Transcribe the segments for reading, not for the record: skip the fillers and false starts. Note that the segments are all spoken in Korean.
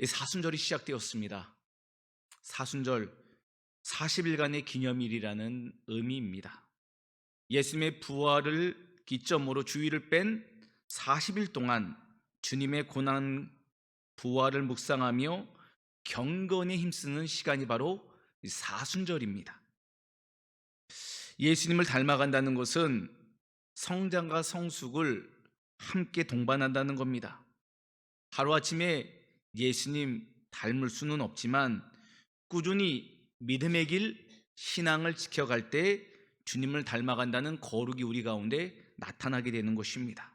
사순절이 시작되었습니다. 사순절 40일간의 기념일이라는 의미입니다. 예수님의 부활을 기점으로 주일을 뺀 40일 동안 주님의 고난 부활을 묵상하며 경건에 힘쓰는 시간이 바로 사순절입니다. 예수님을 닮아간다는 것은 성장과 성숙을 함께 동반한다는 겁니다. 하루아침에 예수님 닮을 수는 없지만 꾸준히 믿음의 길, 신앙을 지켜갈 때 주님을 닮아간다는 거룩이 우리 가운데 나타나게 되는 것입니다.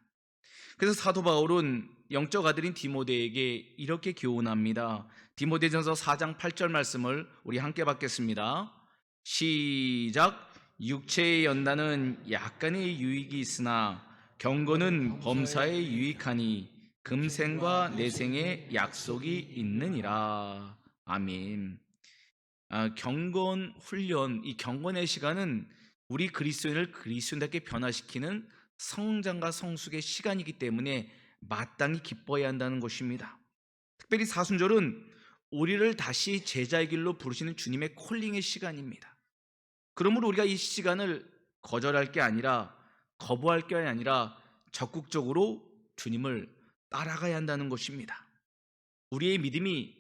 그래서 사도 바울은 영적 아들인 디모데에게 이렇게 교훈합니다. 디모데전서 4장 8절 말씀을 우리 함께 받겠습니다. 시작. 육체의 연단은 약간의 유익이 있으나 경건은 범사에 유익하니 금생과 내생의 약속이 있느니라. 아멘. 경건 훈련, 이 경건의 시간은 우리 그리스도인을 그리스도인답게 변화시키는 성장과 성숙의 시간이기 때문에 마땅히 기뻐해야 한다는 것입니다. 특별히 사순절은 우리를 다시 제자의 길로 부르시는 주님의 콜링의 시간입니다. 그러므로 우리가 이 시간을 거절할 게 아니라, 거부할 게 아니라 적극적으로 주님을 따라가야 한다는 것입니다. 우리의 믿음이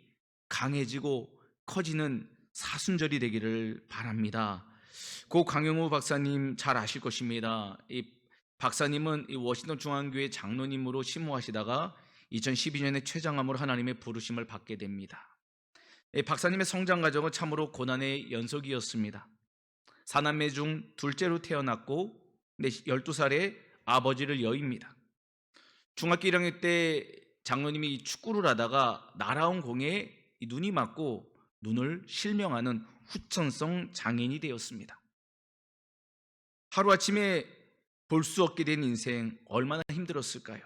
강해지고 커지는 사순절이 되기를 바랍니다. 고 강영우 박사님 잘 아실 것입니다. 이 박사님은 워싱턴 중앙교회 장로님으로 심호하시다가 2012년에 최장암으로 하나님의 부르심을 받게 됩니다. 박사님의 성장 과정은 참으로 고난의 연속이었습니다. 사남매 중 둘째로 태어났고 12살에 아버지를 여입니다. 중학교 1학년 때 장로님이 축구를 하다가 날아온 공에 눈이 맞고 눈을 실명하는 후천성 장애인이 되었습니다. 하루아침에 볼 수 없게 된 인생 얼마나 힘들었을까요?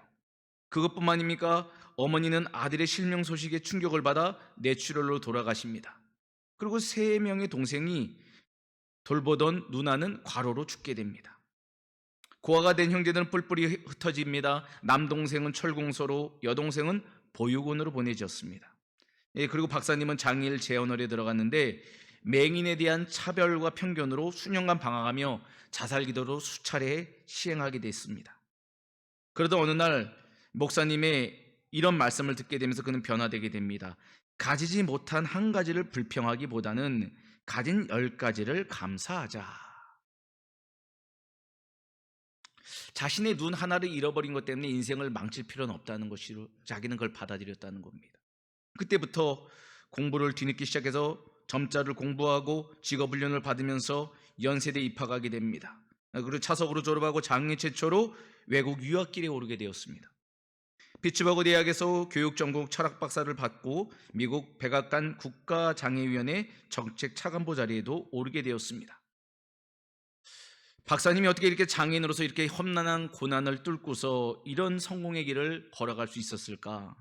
그것뿐만입니까? 어머니는 아들의 실명 소식에 충격을 받아 뇌출혈로 돌아가십니다. 그리고 3명의 동생이 돌보던 누나는 과로로 죽게 됩니다. 고아가 된 형제들은 뿔뿔이 흩어집니다. 남동생은 철공소로, 여동생은 보육원으로 보내졌습니다. 그리고 박사님은 장일 재혼을에 들어갔는데 맹인에 대한 차별과 편견으로 수년간 방황하며 자살기도로 수차례 시행하게 됐습니다. 그러던 어느 날 목사님의 이런 말씀을 듣게 되면서 그는 변화되게 됩니다. 가지지 못한 한 가지를 불평하기보다는 가진 10가지를 감사하자. 자신의 눈 하나를 잃어버린 것 때문에 인생을 망칠 필요는 없다는 것으로 자기는 그걸 받아들였다는 겁니다. 그때부터 공부를 뒤늦게 시작해서 점자를 공부하고 직업훈련을 받으면서 연세대 입학하게 됩니다. 그리고 차석으로 졸업하고 장래 최초로 외국 유학길에 오르게 되었습니다. 피츠버그 대학에서 교육전공 철학박사를 받고 미국 백악관 국가장애위원회 정책 차관보 자리에도 오르게 되었습니다. 박사님이 어떻게 이렇게 장애인으로서 이렇게 험난한 고난을 뚫고서 이런 성공의 길을 걸어갈 수 있었을까?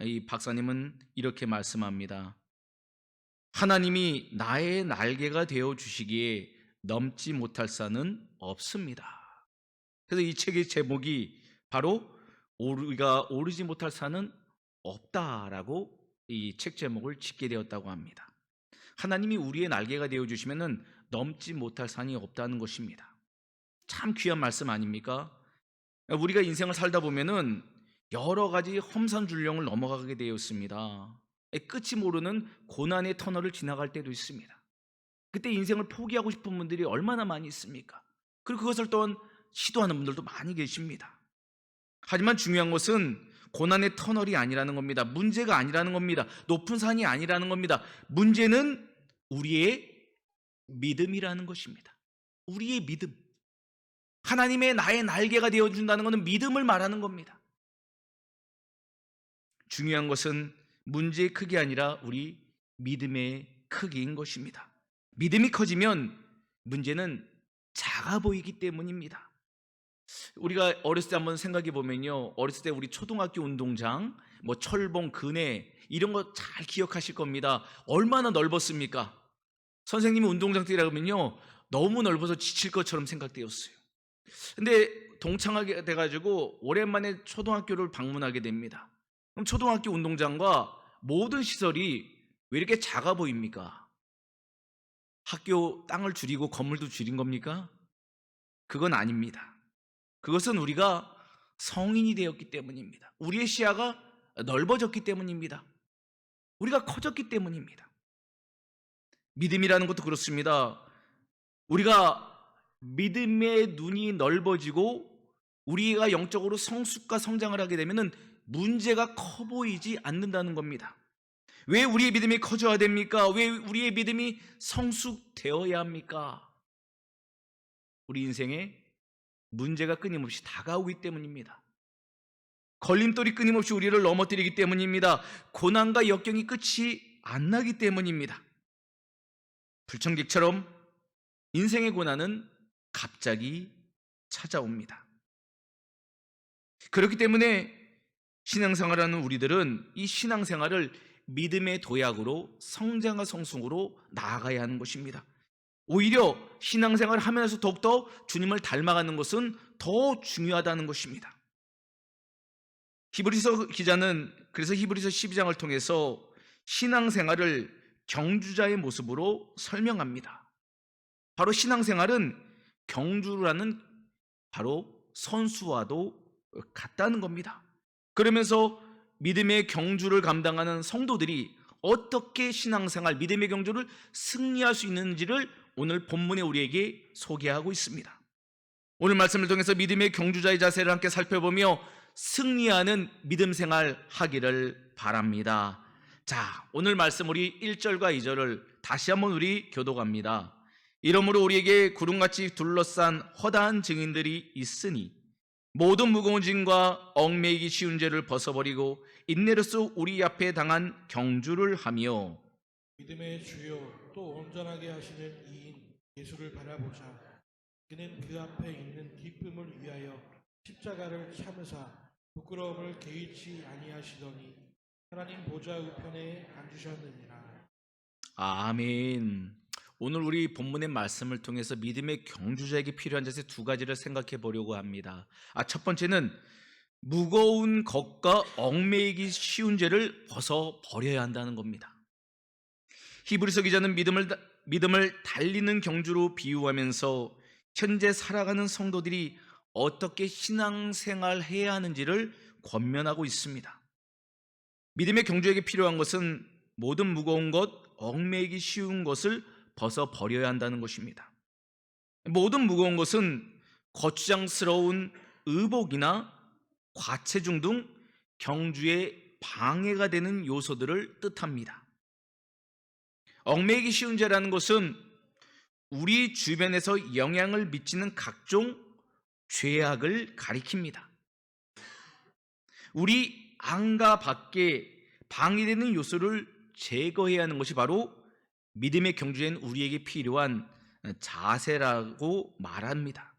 이 박사님은 이렇게 말씀합니다. 하나님이 나의 날개가 되어 주시기에 넘지 못할 산은 없습니다. 그래서 이 책의 제목이 바로 우리가 오르지 못할 산은 없다라고 이 책 제목을 짓게 되었다고 합니다. 하나님이 우리의 날개가 되어 주시면은 넘지 못할 산이 없다는 것입니다. 참 귀한 말씀 아닙니까? 우리가 인생을 살다 보면은 여러 가지 험산줄령을 넘어가게 되어 있습니다. 끝이 모르는 고난의 터널을 지나갈 때도 있습니다. 그때 인생을 포기하고 싶은 분들이 얼마나 많이 있습니까? 그리고 그것을 또한 시도하는 분들도 많이 계십니다. 하지만 중요한 것은 고난의 터널이 아니라는 겁니다. 문제가 아니라는 겁니다. 높은 산이 아니라는 겁니다. 문제는 우리의 믿음이라는 것입니다. 우리의 믿음. 하나님의 나의 날개가 되어준다는 것은 믿음을 말하는 겁니다. 중요한 것은 문제의 크기 아니라 우리 믿음의 크기인 것입니다. 믿음이 커지면 문제는 작아 보이기 때문입니다. 우리가 어렸을 때 한번 생각해 보면요, 어렸을 때 우리 초등학교 운동장, 철봉, 근해 이런 거 잘 기억하실 겁니다. 얼마나 넓었습니까? 선생님이 운동장 뛰라고 하면요, 너무 넓어서 지칠 것처럼 생각되었어요. 근데 동창하게 돼가지고 오랜만에 초등학교를 방문하게 됩니다. 그럼 초등학교 운동장과 모든 시설이 왜 이렇게 작아 보입니까? 학교 땅을 줄이고 건물도 줄인 겁니까? 그건 아닙니다. 그것은 우리가 성인이 되었기 때문입니다. 우리의 시야가 넓어졌기 때문입니다. 우리가 커졌기 때문입니다. 믿음이라는 것도 그렇습니다. 우리가 믿음의 눈이 넓어지고 우리가 영적으로 성숙과 성장을 하게 되면 문제가 커 보이지 않는다는 겁니다. 왜 우리의 믿음이 커져야 됩니까? 왜 우리의 믿음이 성숙되어야 합니까? 우리 인생에 문제가 끊임없이 다가오기 때문입니다. 걸림돌이 끊임없이 우리를 넘어뜨리기 때문입니다. 고난과 역경이 끝이 안 나기 때문입니다. 불청객처럼 인생의 고난은 갑자기 찾아옵니다. 그렇기 때문에 신앙생활하는 우리들은 이 신앙생활을 믿음의 도약으로 성장과 성숙으로 나아가야 하는 것입니다. 오히려 신앙생활을 하면서 더욱더 주님을 닮아가는 것은 더 중요하다는 것입니다. 히브리서 기자는 그래서 히브리서 12장을 통해서 신앙생활을 경주자의 모습으로 설명합니다. 바로 신앙생활은 경주라는 바로 선수와도 같다는 겁니다. 그러면서 믿음의 경주를 감당하는 성도들이 어떻게 신앙생활, 믿음의 경주를 승리할 수 있는지를 오늘 본문에 우리에게 소개하고 있습니다. 오늘 말씀을 통해서 믿음의 경주자의 자세를 함께 살펴보며 승리하는 믿음 생활 하기를 바랍니다. 자, 오늘 말씀 우리 1절과 2절을 다시 한번 우리 교독합니다. 이러므로 우리에게 구름같이 둘러싼 허다한 증인들이 있으니 모든 무거운 짐과 얽매이기 쉬운 죄를 벗어버리고 인내로써 우리 앞에 당한 경주를 하며 믿음의 주요 또 온전하게 하시는 이인 예수를 바라보자. 그는 그 앞에 있는 기쁨을 위하여 십자가를 참으사 부끄러움을 개의치 아니하시더니 하나님 보좌 우편에 앉으셨느니라. 아멘. 오늘 우리 본문의 말씀을 통해서 믿음의 경주자에게 필요한 자세 두 가지를 생각해 보려고 합니다. 첫 번째는 무거운 것과 얽매이기 쉬운 죄를 벗어 버려야 한다는 겁니다. 히브리서 기자는 믿음을 달리는 경주로 비유하면서 현재 살아가는 성도들이 어떻게 신앙생활 해야 하는지를 권면하고 있습니다. 믿음의 경주에게 필요한 것은 모든 무거운 것, 얽매이기 쉬운 것을 벗어 버려야 한다는 것입니다. 모든 무거운 것은 거추장스러운 의복이나 과체중 등 경주에 방해가 되는 요소들을 뜻합니다. 얽매이기 쉬운 죄라는 것은 우리 주변에서 영향을 미치는 각종 죄악을 가리킵니다. 우리 안과 밖에 방해되는 요소를 제거해야 하는 것이 바로 믿음의 경주엔 우리에게 필요한 자세라고 말합니다.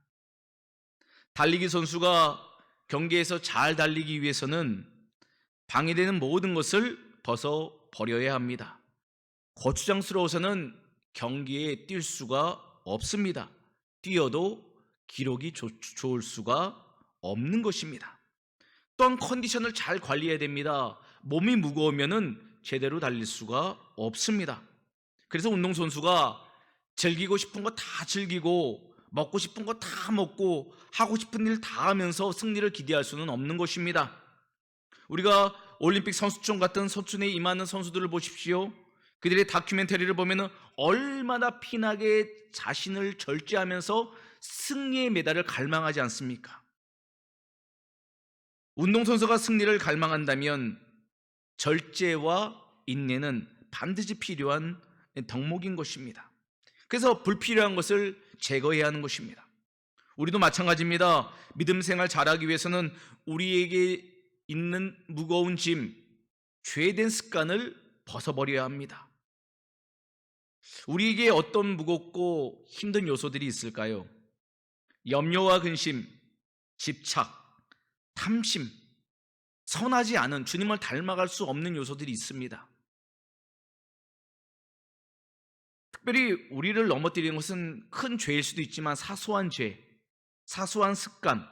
달리기 선수가 경기에서 잘 달리기 위해서는 방해되는 모든 것을 벗어 버려야 합니다. 거추장스러워서는 경기에 뛸 수가 없습니다. 뛰어도 기록이 좋을 수가 없는 것입니다. 또한 컨디션을 잘 관리해야 됩니다. 몸이 무거우면은 제대로 달릴 수가 없습니다. 그래서 운동선수가 즐기고 싶은 거 다 즐기고 먹고 싶은 거 다 먹고 하고 싶은 일 다 하면서 승리를 기대할 수는 없는 것입니다. 우리가 올림픽 선수촌 같은 선수촌에 임하는 선수들을 보십시오. 그들의 다큐멘터리를 보면 얼마나 피나게 자신을 절제하면서 승리의 메달을 갈망하지 않습니까? 운동선수가 승리를 갈망한다면 절제와 인내는 반드시 필요한 덕목인 것입니다. 그래서 불필요한 것을 제거해야 하는 것입니다. 우리도 마찬가지입니다. 믿음 생활 잘하기 위해서는 우리에게 있는 무거운 짐, 죄된 습관을 벗어버려야 합니다. 우리에게 어떤 무겁고 힘든 요소들이 있을까요? 염려와 근심, 집착, 탐심, 선하지 않은 주님을 닮아갈 수 없는 요소들이 있습니다. 특별히 우리를 넘어뜨리는 것은 큰 죄일 수도 있지만 사소한 죄, 사소한 습관,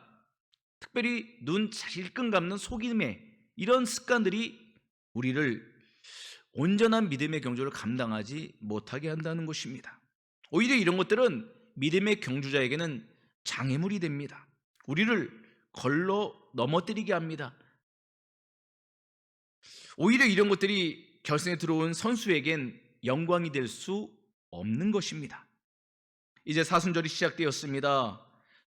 특별히 눈 질끈 감는 속임의 이런 습관들이 우리를 온전한 믿음의 경주를 감당하지 못하게 한다는 것입니다. 오히려 이런 것들은 믿음의 경주자에게는 장애물이 됩니다. 우리를 걸러 넘어뜨리게 합니다. 오히려 이런 것들이 결승에 들어온 선수에겐 영광이 될 수 없는 것입니다. 이제 사순절이 시작되었습니다.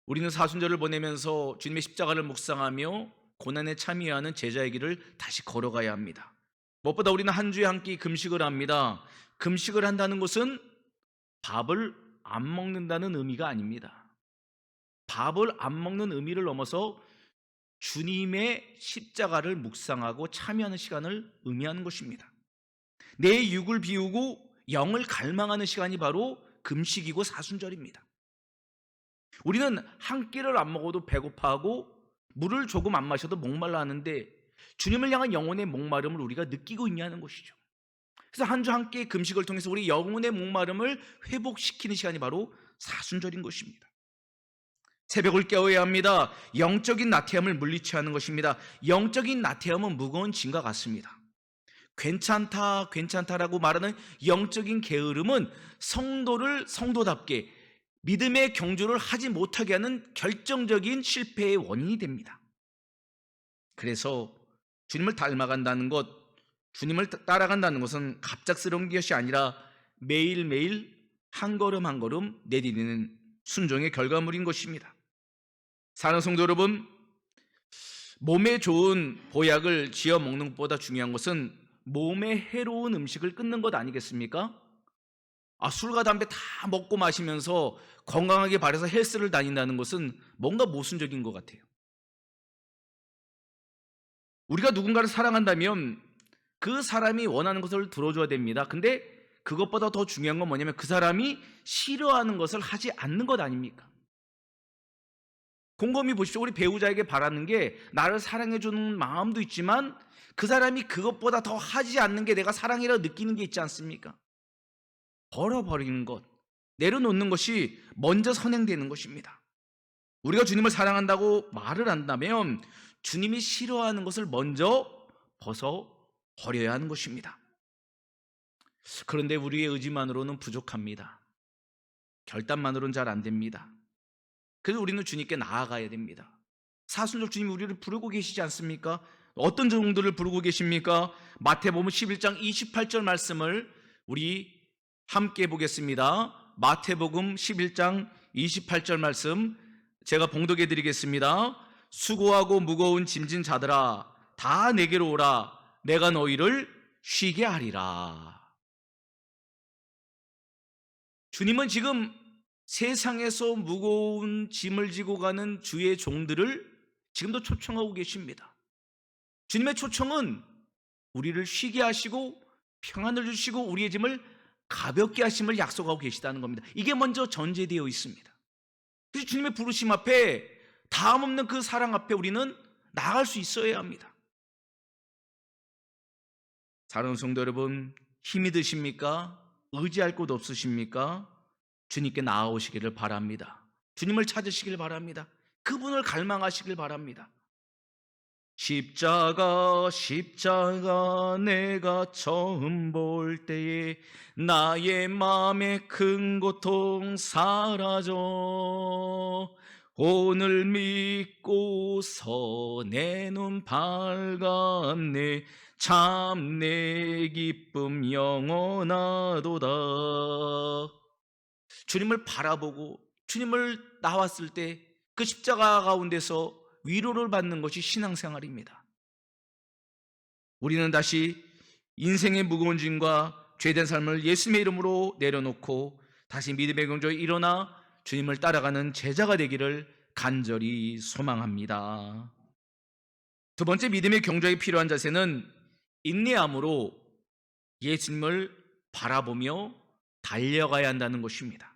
우리는 사순절을 보내면서 주님의 십자가를 묵상하며 고난에 참여하는 제자의 길을 다시 걸어가야 합니다. 무엇보다 우리는 한 주에 한 끼 금식을 합니다. 금식을 한다는 것은 밥을 안 먹는다는 의미가 아닙니다. 밥을 안 먹는 의미를 넘어서 주님의 십자가를 묵상하고 참여하는 시간을 의미하는 것입니다. 내 육을 비우고 영을 갈망하는 시간이 바로 금식이고 사순절입니다. 우리는 한 끼를 안 먹어도 배고파하고 물을 조금 안 마셔도 목말라 하는데 주님을 향한 영혼의 목마름을 우리가 느끼고 있냐는 것이죠. 그래서 한 주 한 끼의 금식을 통해서 우리 영혼의 목마름을 회복시키는 시간이 바로 사순절인 것입니다. 새벽을 깨워야 합니다. 영적인 나태함을 물리쳐야 하는 것입니다. 영적인 나태함은 무거운 짐과 같습니다. 괜찮다라고 말하는 영적인 게으름은 성도를 성도답게 믿음의 경주를 하지 못하게 하는 결정적인 실패의 원인이 됩니다. 그래서 주님을 닮아간다는 것, 주님을 따라간다는 것은 갑작스러운 것이 아니라 매일매일 한 걸음 한 걸음 내디디는 순종의 결과물인 것입니다. 사랑하는 성도 여러분, 몸에 좋은 보약을 지어 먹는 것보다 중요한 것은 몸에 해로운 음식을 끊는 것 아니겠습니까? 술과 담배 다 먹고 마시면서 건강하게 바라서 헬스를 다닌다는 것은 뭔가 모순적인 것 같아요. 우리가 누군가를 사랑한다면 그 사람이 원하는 것을 들어줘야 됩니다. 근데 그것보다 더 중요한 건 뭐냐면 그 사람이 싫어하는 것을 하지 않는 것 아닙니까? 곰곰이 보십시오. 우리 배우자에게 바라는 게 나를 사랑해주는 마음도 있지만 그 사람이 그것보다 더 하지 않는 게 내가 사랑이라고 느끼는 게 있지 않습니까? 버려버리는 것, 내려놓는 것이 먼저 선행되는 것입니다. 우리가 주님을 사랑한다고 말을 한다면 주님이 싫어하는 것을 먼저 벗어버려야 하는 것입니다. 그런데 우리의 의지만으로는 부족합니다. 결단만으로는 잘 안 됩니다. 그래서 우리는 주님께 나아가야 됩니다. 사순절 주님이 우리를 부르고 계시지 않습니까? 어떤 종들을 부르고 계십니까? 마태복음 11장 28절 말씀을 우리 함께 보겠습니다. 마태복음 11장 28절 말씀 제가 봉독해 드리겠습니다. 수고하고 무거운 짐진 자들아 다 내게로 오라. 내가 너희를 쉬게 하리라. 주님은 지금 세상에서 무거운 짐을 지고 가는 주의 종들을 지금도 초청하고 계십니다. 주님의 초청은 우리를 쉬게 하시고 평안을 주시고 우리의 짐을 가볍게 하심을 약속하고 계시다는 겁니다. 이게 먼저 전제되어 있습니다. 그래서 주님의 부르심 앞에 다음 없는 그 사랑 앞에 우리는 나아갈 수 있어야 합니다. 사랑하는 성도 여러분, 힘이 드십니까? 의지할 곳 없으십니까? 주님께 나아오시기를 바랍니다. 주님을 찾으시길 바랍니다. 그분을 갈망하시길 바랍니다. 십자가 내가 처음 볼 때에 나의 마음의 큰 고통 사라져 오늘 믿고서 내 눈 밝았네 참 내 기쁨 영원하도다. 주님을 바라보고 주님을 나왔을 때 그 십자가 가운데서 위로를 받는 것이 신앙생활입니다. 우리는 다시 인생의 무거운 짐과 죄된 삶을 예수님의 이름으로 내려놓고 다시 믿음의 경주에 일어나 주님을 따라가는 제자가 되기를 간절히 소망합니다. 두 번째 믿음의 경주에 필요한 자세는 인내함으로 예수님을 바라보며 달려가야 한다는 것입니다.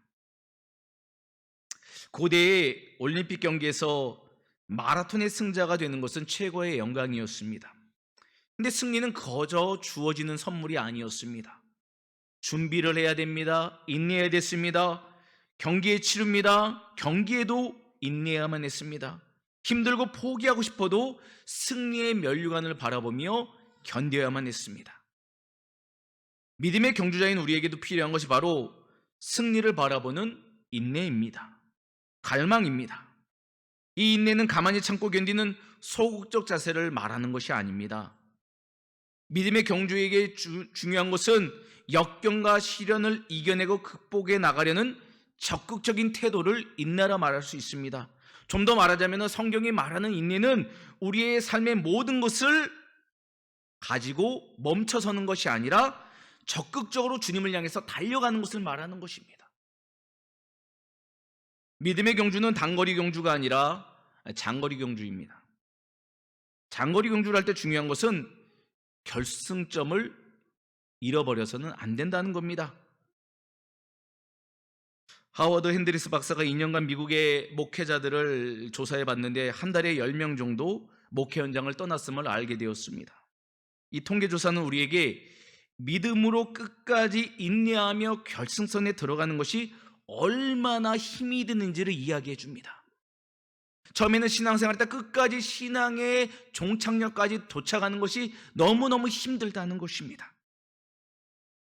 고대의 올림픽 경기에서 마라톤의 승자가 되는 것은 최고의 영광이었습니다. 근데 승리는 거저 주어지는 선물이 아니었습니다. 준비를 해야 됩니다. 인내해야 됐습니다. 경기에 치릅니다. 경기에도 인내해야만 했습니다. 힘들고 포기하고 싶어도 승리의 면류관을 바라보며 견뎌야만 했습니다. 믿음의 경주자인 우리에게도 필요한 것이 바로 승리를 바라보는 인내입니다. 갈망입니다. 이 인내는 가만히 참고 견디는 소극적 자세를 말하는 것이 아닙니다. 믿음의 경주에게 중요한 것은 역경과 시련을 이겨내고 극복해 나가려는 적극적인 태도를 인내라 말할 수 있습니다. 좀 더 말하자면 성경이 말하는 인내는 우리의 삶의 모든 것을 가지고 멈춰서는 것이 아니라 적극적으로 주님을 향해서 달려가는 것을 말하는 것입니다. 믿음의 경주는 단거리 경주가 아니라 장거리 경주입니다. 장거리 경주를 할 때 중요한 것은 결승점을 잃어버려서는 안 된다는 겁니다. 하워드 핸드리스 박사가 2년간 미국의 목회자들을 조사해 봤는데 한 달에 10명 정도 목회 현장을 떠났음을 알게 되었습니다. 이 통계조사는 우리에게 믿음으로 끝까지 인내하며 결승선에 들어가는 것이 얼마나 힘이 드는지를 이야기해 줍니다. 처음에는 신앙생활 때 끝까지 신앙의 종착역까지 도착하는 것이 너무너무 힘들다는 것입니다.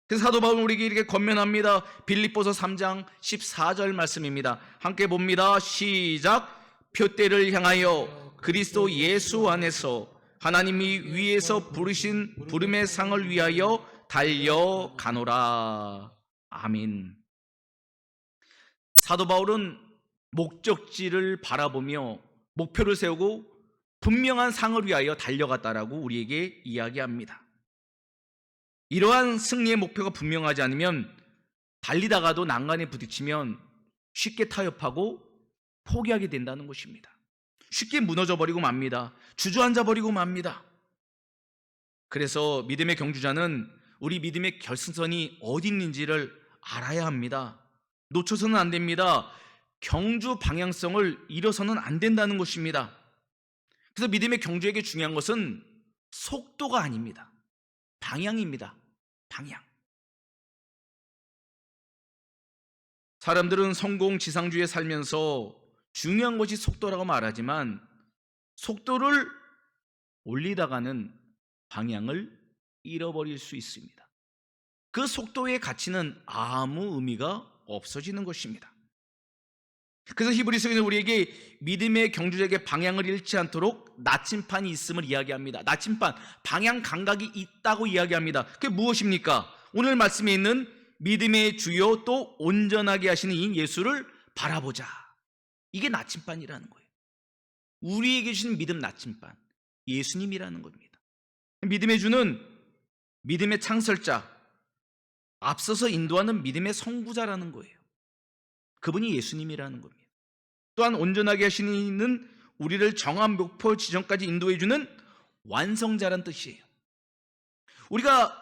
그래서 사도 바울은 우리에게 이렇게 권면합니다. 빌립보서 3장 14절 말씀입니다. 함께 봅니다. 시작. 표대를 향하여 그리스도 예수 안에서 하나님이 위에서 부르신 부름의 상을 위하여 달려가노라. 아멘. 사도 바울은 목적지를 바라보며 목표를 세우고 분명한 상을 위하여 달려갔다라고 우리에게 이야기합니다. 이러한 승리의 목표가 분명하지 않으면 달리다가도 난간에 부딪히면 쉽게 타협하고 포기하게 된다는 것입니다. 쉽게 무너져 버리고 맙니다. 주저앉아 버리고 맙니다. 그래서 믿음의 경주자는 우리 믿음의 결승선이 어디 있는지를 알아야 합니다. 놓쳐서는 안 됩니다. 경주 방향성을 잃어서는 안 된다는 것입니다. 그래서 믿음의 경주에게 중요한 것은 속도가 아닙니다. 방향입니다. 방향. 사람들은 성공 지상주의에 살면서 중요한 것이 속도라고 말하지만 속도를 올리다가는 방향을 잃어버릴 수 있습니다. 그 속도의 가치는 아무 의미가 없어지는 것입니다. 그래서 히브리서에는 우리에게 믿음의 경주자에게 방향을 잃지 않도록 나침판이 있음을 이야기합니다. 나침판, 방향 감각이 있다고 이야기합니다. 그게 무엇입니까? 오늘 말씀에 있는 믿음의 주요 또 온전하게 하시는 이 예수를 바라보자. 이게 나침판이라는 거예요. 우리에게 주신 믿음 나침판, 예수님이라는 겁니다. 믿음의 주는 믿음의 창설자, 앞서서 인도하는 믿음의 선구자라는 거예요. 그분이 예수님이라는 겁니다. 또한 온전하게 하시는 이는 우리를 정한 목표 지점까지 인도해 주는 완성자란 뜻이에요. 우리가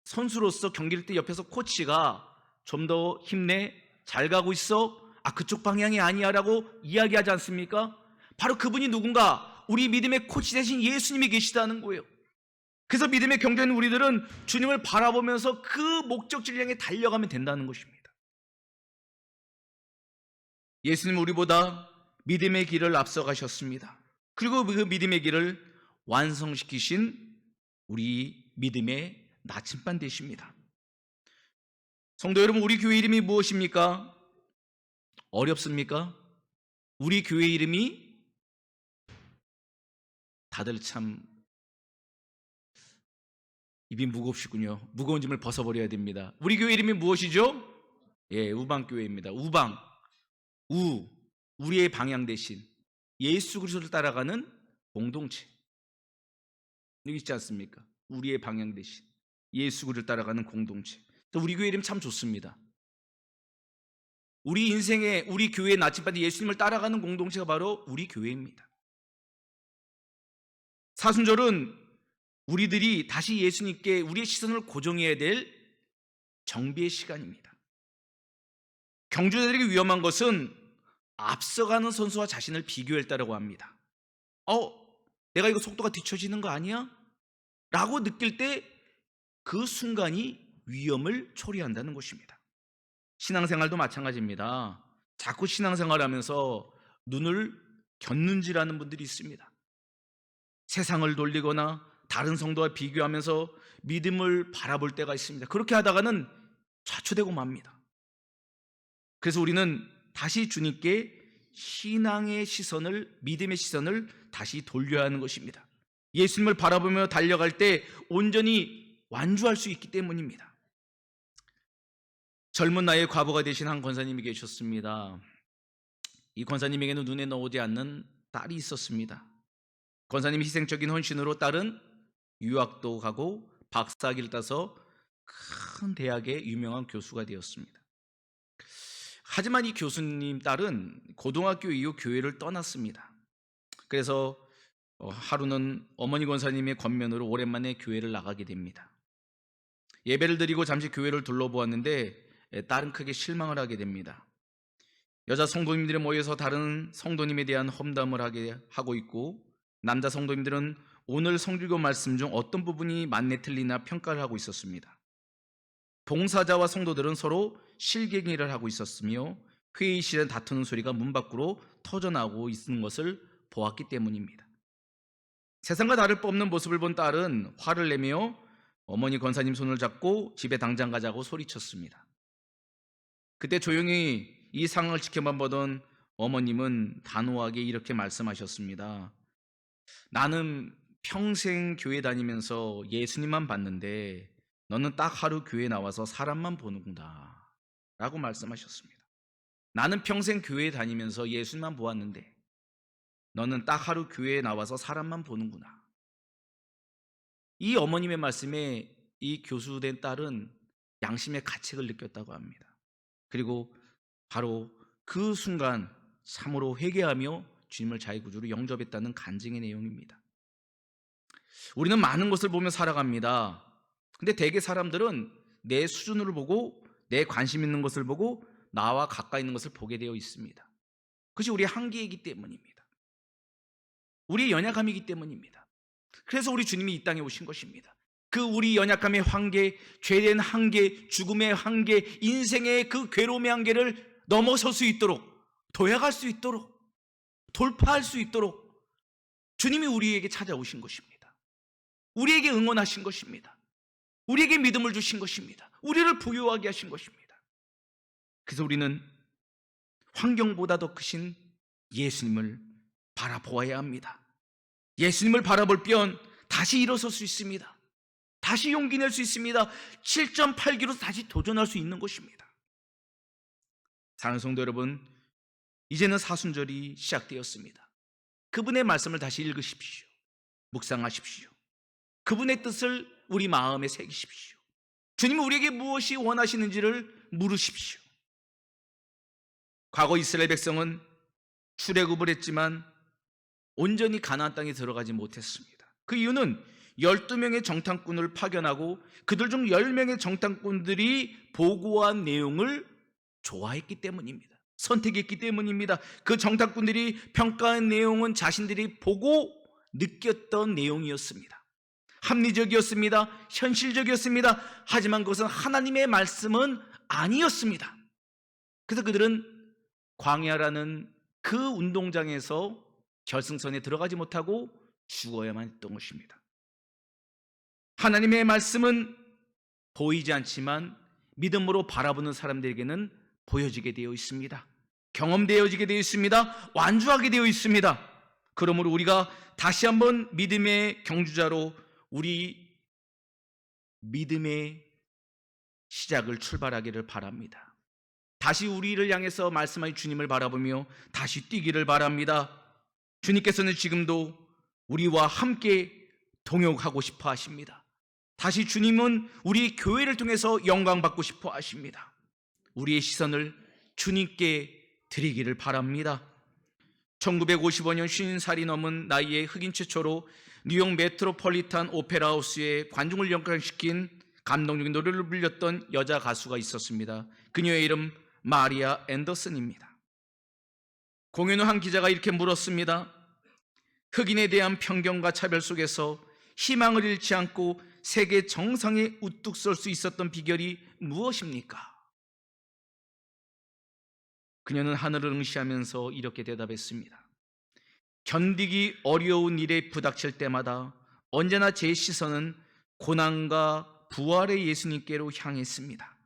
선수로서 경기를 때 옆에서 코치가 좀 더 힘내, 잘 가고 있어, 그쪽 방향이 아니야 라고 이야기하지 않습니까? 바로 그분이 누군가? 우리 믿음의 코치 대신 예수님이 계시다는 거예요. 그래서 믿음의 경주하는 우리들은 주님을 바라보면서 그 목적지를 향해 달려가면 된다는 것입니다. 예수님은 우리보다 믿음의 길을 앞서가셨습니다. 그리고 그 믿음의 길을 완성시키신 우리 믿음의 나침반 되십니다. 성도 여러분, 우리 교회 이름이 무엇입니까? 어렵습니까? 우리 교회 이름이 다들 참 입이 무겁시군요. 무거운 짐을 벗어버려야 됩니다. 우리 교회 이름이 무엇이죠? 우방교회입니다. 우방, 우리의 방향 대신 예수 그리스도를 따라가는 공동체. 여기 있지 않습니까? 우리의 방향 대신 예수 그리스도를 따라가는 공동체. 우리 교회 이름 참 좋습니다. 우리 인생의, 우리 교회의 나침반이 예수님을 따라가는 공동체가 바로 우리 교회입니다. 사순절은 우리들이 다시 예수님께 우리의 시선을 고정해야 될 정비의 시간입니다. 경주자들에게 위험한 것은 앞서가는 선수와 자신을 비교했다고 합니다. 내가 이거 속도가 뒤처지는 거 아니야? 라고 느낄 때 그 순간이 위험을 초래한다는 것입니다. 신앙생활도 마찬가지입니다. 자꾸 신앙생활하면서 눈을 곁눈질하는 분들이 있습니다. 세상을 돌리거나 다른 성도와 비교하면서 믿음을 바라볼 때가 있습니다. 그렇게 하다가는 좌초되고 맙니다. 그래서 우리는 다시 주님께 신앙의 시선을, 믿음의 시선을 다시 돌려야 하는 것입니다. 예수님을 바라보며 달려갈 때 온전히 완주할 수 있기 때문입니다. 젊은 나이에 과부가 되신 한 권사님이 계셨습니다. 이 권사님에게는 눈에 넣오지 않는 딸이 있었습니다. 권사님이 희생적인 헌신으로 딸은 유학도 가고 박사학위를 따서 큰 대학의 유명한 교수가 되었습니다. 하지만 이 교수님 딸은 고등학교 이후 교회를 떠났습니다. 그래서 하루는 어머니 권사님의 권면으로 오랜만에 교회를 나가게 됩니다. 예배를 드리고 잠시 교회를 둘러보았는데 딸은 크게 실망을 하게 됩니다. 여자 성도님들이 모여서 다른 성도님에 대한 험담을 하고 있고, 남자 성도님들은 오늘 성주교 말씀 중 어떤 부분이 맞네 틀리나 평가를 하고 있었습니다. 봉사자와 성도들은 서로 실갱이를 하고 있었으며 회의실에 다투는 소리가 문 밖으로 터져나오고 있는 것을 보았기 때문입니다. 세상과 다를 바 없는 모습을 본 딸은 화를 내며 어머니 권사님 손을 잡고 집에 당장 가자고 소리쳤습니다. 그때 조용히 이 상황을 지켜만 보던 어머님은 단호하게 이렇게 말씀하셨습니다. 나는 평생 교회 다니면서 예수님만 봤는데 너는 딱 하루 교회 나와서 사람만 보는구나 라고 말씀하셨습니다. 나는 평생 교회 다니면서 예수님만 보았는데 너는 딱 하루 교회에 나와서 사람만 보는구나. 이 어머님의 말씀에 이 교수된 딸은 양심의 가책을 느꼈다고 합니다. 그리고 바로 그 순간 참으로 회개하며 주님을 자기 구주로 영접했다는 간증의 내용입니다. 우리는 많은 것을 보며 살아갑니다. 근데 대개 사람들은 내 수준을 보고 내 관심 있는 것을 보고 나와 가까이 있는 것을 보게 되어 있습니다. 그것이 우리의 한계이기 때문입니다. 우리의 연약함이기 때문입니다. 그래서 우리 주님이 이 땅에 오신 것입니다. 그 우리 연약함의 한계, 죄된 한계, 죽음의 한계, 인생의 그 괴로움의 한계를 넘어설 수 있도록, 도약할 수 있도록, 돌파할 수 있도록 주님이 우리에게 찾아오신 것입니다. 우리에게 응원하신 것입니다. 우리에게 믿음을 주신 것입니다. 우리를 부유하게 하신 것입니다. 그래서 우리는 환경보다 더 크신 예수님을 바라보아야 합니다. 예수님을 바라볼 뼈는 다시 일어설 수 있습니다. 다시 용기 낼 수 있습니다. 7.8km 다시 도전할 수 있는 것입니다. 사랑하는 성도 여러분, 이제는 사순절이 시작되었습니다. 그분의 말씀을 다시 읽으십시오. 묵상하십시오. 그분의 뜻을 우리 마음에 새기십시오. 주님은 우리에게 무엇이 원하시는지를 물으십시오. 과거 이스라엘 백성은 출애굽을 했지만 온전히 가나안 땅에 들어가지 못했습니다. 그 이유는 12명의 정탐꾼을 파견하고 그들 중 10명의 정탐꾼들이 보고한 내용을 좋아했기 때문입니다. 선택했기 때문입니다. 그 정탐꾼들이 평가한 내용은 자신들이 보고 느꼈던 내용이었습니다. 합리적이었습니다. 현실적이었습니다. 하지만 그것은 하나님의 말씀은 아니었습니다. 그래서 그들은 광야라는 그 운동장에서 결승선에 들어가지 못하고 죽어야만 했던 것입니다. 하나님의 말씀은 보이지 않지만 믿음으로 바라보는 사람들에게는 보여지게 되어 있습니다. 경험되어지게 되어 있습니다. 완주하게 되어 있습니다. 그러므로 우리가 다시 한번 믿음의 경주자로 우리 믿음의 시작을 출발하기를 바랍니다. 다시 우리를 향해서 말씀하신 주님을 바라보며 다시 뛰기를 바랍니다. 주님께서는 지금도 우리와 함께 동역하고 싶어 하십니다. 다시 주님은 우리 교회를 통해서 영광받고 싶어 하십니다. 우리의 시선을 주님께 드리기를 바랍니다. 1955년 50살이 넘은 나이에 흑인 최초로 뉴욕 메트로폴리탄 오페라 하우스에 관중을 영광시킨 감동적인 노래를 불렸던 여자 가수가 있었습니다. 그녀의 이름 마리아 앤더슨입니다. 공연 후 한 기자가 이렇게 물었습니다. 흑인에 대한 편견과 차별 속에서 희망을 잃지 않고 세계 정상에 우뚝 설 수 있었던 비결이 무엇입니까? 그녀는 하늘을 응시하면서 이렇게 대답했습니다. 견디기 어려운 일에 부닥칠 때마다 언제나 제 시선은 고난과 부활의 예수님께로 향했습니다.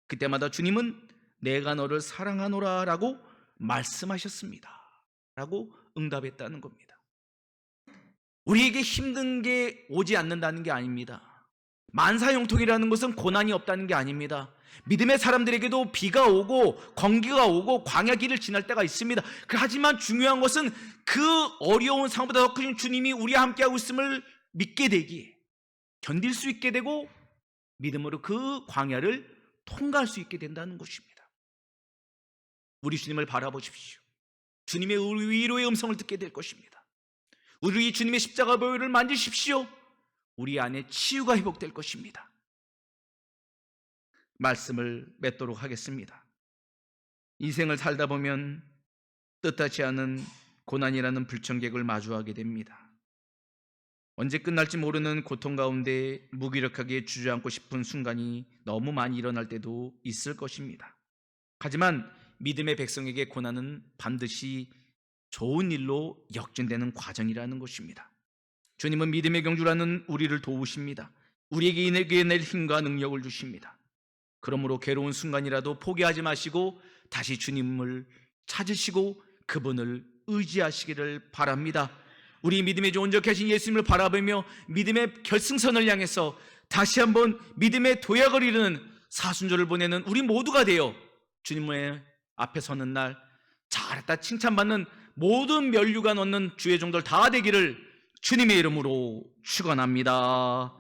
그때마다 주님은 내가 너를 사랑하노라 라고 말씀하셨습니다 라고 응답했다는 겁니다. 우리에게 힘든 게 오지 않는다는 게 아닙니다. 만사형통이라는 것은 고난이 없다는 게 아닙니다. 믿음의 사람들에게도 비가 오고 건기가 오고 광야길을 지날 때가 있습니다. 하지만 중요한 것은 그 어려운 상황보다 더 큰 주님이 우리와 함께하고 있음을 믿게 되기에, 견딜 수 있게 되고 믿음으로 그 광야를 통과할 수 있게 된다는 것입니다. 우리 주님을 바라보십시오. 주님의 위로의 음성을 듣게 될 것입니다. 우리 주님의 십자가 보혈을 만지십시오. 우리 안에 치유가 회복될 것입니다. 말씀을 맺도록 하겠습니다. 인생을 살다 보면 뜻하지 않은 고난이라는 불청객을 마주하게 됩니다. 언제 끝날지 모르는 고통 가운데 무기력하게 주저앉고 싶은 순간이 너무 많이 일어날 때도 있을 것입니다. 하지만 믿음의 백성에게 고난은 반드시 좋은 일로 역전되는 과정이라는 것입니다. 주님은 믿음의 경주라는 우리를 도우십니다. 우리에게 이겨낼 힘과 능력을 주십니다. 그러므로 괴로운 순간이라도 포기하지 마시고 다시 주님을 찾으시고 그분을 의지하시기를 바랍니다. 우리 믿음의 온전케 하신 예수님을 바라보며 믿음의 결승선을 향해서 다시 한번 믿음의 도약을 이루는 사순절을 보내는 우리 모두가 되어 주님의 앞에 서는 날 잘했다 칭찬받는 모든 면류관 얻는 주의 종들 다 되기를 주님의 이름으로 축원합니다.